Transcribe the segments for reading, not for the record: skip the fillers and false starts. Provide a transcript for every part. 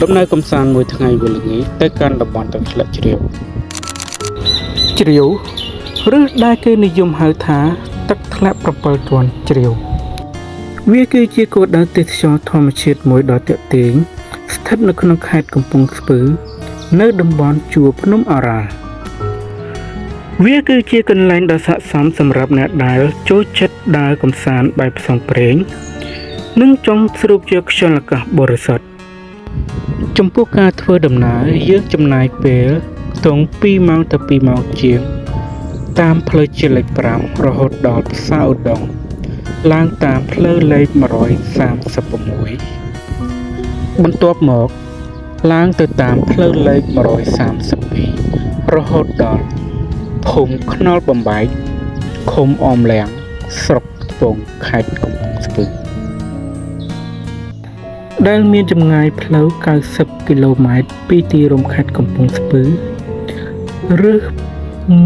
ដំណើរកំសាន្តមួយថ្ងៃវេលានេះទៅកាន់តំបន់ទឹកធ្លាក់ជ្រាវឬដែលគេនិយមហៅថាទឹកធ្លាក់7ជាន់ជ្រាវវាគឺជាគោលដៅទេសចរណ៍ធម្មជាតិមួយដ៏ទាក់ទាញស្ថិតនៅក្នុងខេត្តកំពង់ស្ពឺនៅតំបន់ជួរភ្នំឱរ៉ាល់វាគឺជាកន្លែងដ៏ស័ក្តិសមសម្រាប់អ្នកដែលចូលចិត្តដើរកម្សាន្តបែបផ្សងព្រេងនិងចង់ស្រូបយកខ្យល់អាកាសបរិសុទ្ធចំពោះការធ្វើដំណើរយើងចំណាយពេលខ្ទង់2ម៉ោងទៅ2ម៉ោងជាងតាមផ្លូវជាតិលេខ5រហូតដល់ផ្សារឧដុង្គឡើងតាមផ្លូវលេខ136បន្ទាប់មកឡើងទៅតាមផ្លូវលេខ132រហូតដល់ភូមិខ្នល់បំបែកឃុំអមលាំងស្រុកត្បូងខេត្តកំពង់ស្ពឺដែលមានចម្ងាយផ្លូវ90គីឡូម៉ែត្រពីទីរួមខេត្តកំពង់ស្ពឺឬ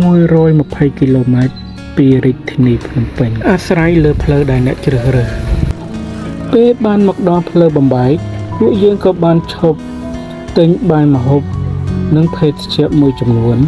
120គីឡូម៉ែត្រពីរាជធានីភ្នំពេញអាស្រ័យលើផ្លូវដែលអ្នកជ្រើសរើសពេលបានមកដល់ផ្លូវបំបែកពួកយើងក៏បានឈប់ទិញបាយម្ហូបនិងភេសជ្ជៈមួយចំនួន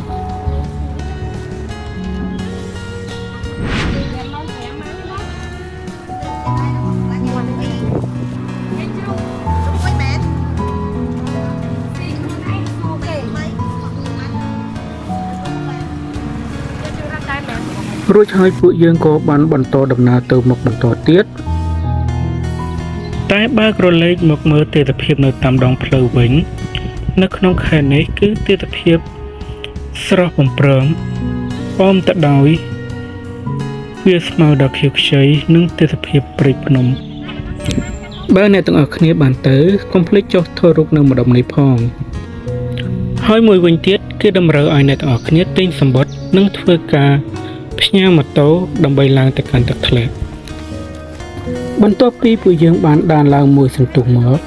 រួចហើយពួកយើងក៏បានបន្តដំណើរទៅមុខបន្តទៀតតែបើក្រឡេកមកមើលទិដ្ឋភាពនៅតាមដងផ្លូវវិញនៅក្នុងខេត្តនេះគឺទិដ្ឋភាពស្រស់បំព្រងអមទៅដោយវាលស្មៅដ៏ខៀវខ្ចីនិងទិដ្ឋភាពព្រៃភ្នំបើអ្នកទាំងអស់គ្នាបានទៅកុំភ្លេចចុះថតរូបនៅម្ដុំនេះផងហើយមួយវិញទៀតគឺតម្រូវឲ្យអ្នកទាំងអស់គ្នាទិញសំបុត្រនិងធ្វើការផ្ញើម៉ូតូដើម្បីឡើងទៅកាន់ទឹកធ្លាក់បន្ទាប់ពីពួកយើងបានដានឡើងមួយសន្ទុះមក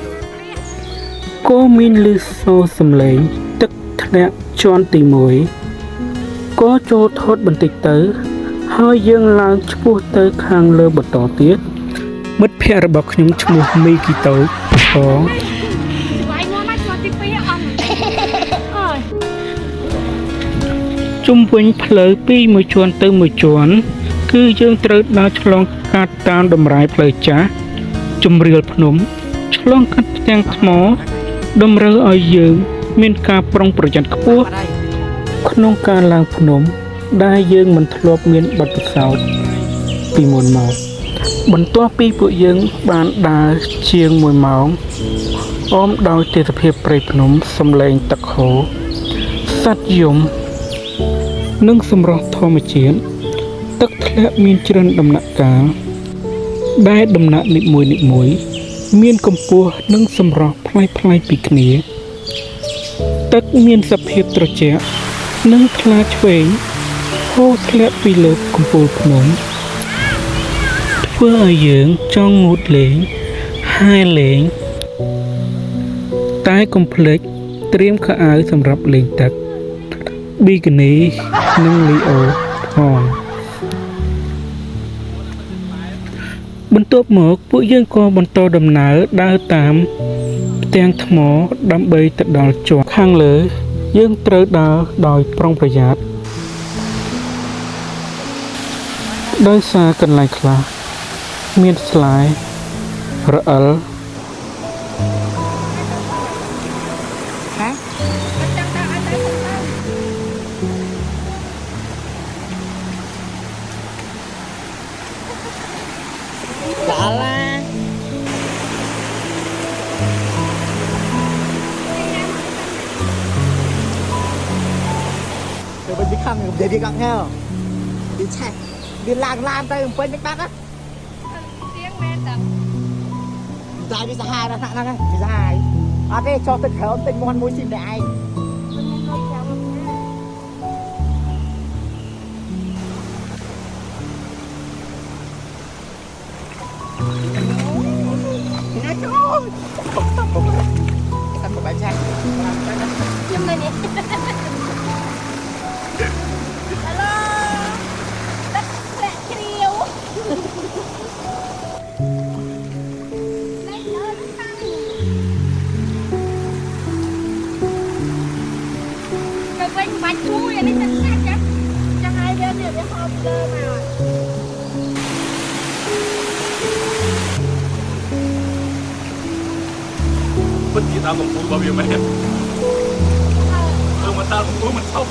ក៏មានឮសូរសំឡេងទឹកធ្លាក់ជាន់ទី1ក៏ចូលថតបន្តិចទៅហើយយើងឡើងឆ្ពោះទៅខាងលើបន្តទៀតមិត្តភ័ក្តិរបស់ខ្ញុំឈ្មោះមីគីតូផងជុំវិញផ្លូវពីមួយជាន់ទៅមួយជាន់គឺយើងត្រូវដើរឆ្លងកាត់តាមតម្រាយផ្លូវចាស់ជំរាលភ្នំឆ្លងកាត់ផ្ទាំងថ្មតម្រូវឲ្យយើងមានការប្រុងប្រយ័ត្នខ្ពស់ក្នុងការឡើងភ្នំដែលយើងមិនធ្លាប់មានបទពិសោធន៍ពីមុនមកបន្ទាប់ពីពួកយើងបានដើរជាង1ម៉ោងអមដោយទិដ្ឋភាពព្រៃភ្នំសំឡេងទឹកហូរសត្វយំនិងសម្រស់ធម្មជាតិទឹកធ្លាក់មានច្រើនដំណាក់កាលដែលដំណាក់នីមួយមានកម្ពស់និងសម្រស់ប្លែកៗពីគ្នាទឹកមានសភាពត្រជាក់និងថ្លាឆ្វេងហូរធ្លាក់ពីលើកំពូលភ្នំធ្វើឲ្យយើងចង់ងូតលេងហែលេងតែកុំភ្លេចត្រៀមខោអាវសម្រាប់លេងទឹកប៊ីគីនីនិងលីអូផងបន្ទាប់មកពួកយើងក៏បន្តដំណើរដើរតាមផ្ទាំងថ្មដើម្បីទៅដល់ជាន់ខាងលើយើងត្រូវដើរដោយប្រុងប្រយ័ត្នដោយសារកន្លែងខ្លះមានស្លែរអិលđi khăm để đi gặng theo đi chạy đi làm tay quên bách bác á dài đi ra hai đó nặng đi ra hai à cái cho tình khéo tình ngon mối xin đại Tao có bài trai nhưng mà nè đất lẹ chiều វានេះទឹកកាច់ចឹងហើយវាហូបលើមក bất kỳ tao cầm cúi bao nhiêu mẹ ừ mà tao cầm cúi mình xong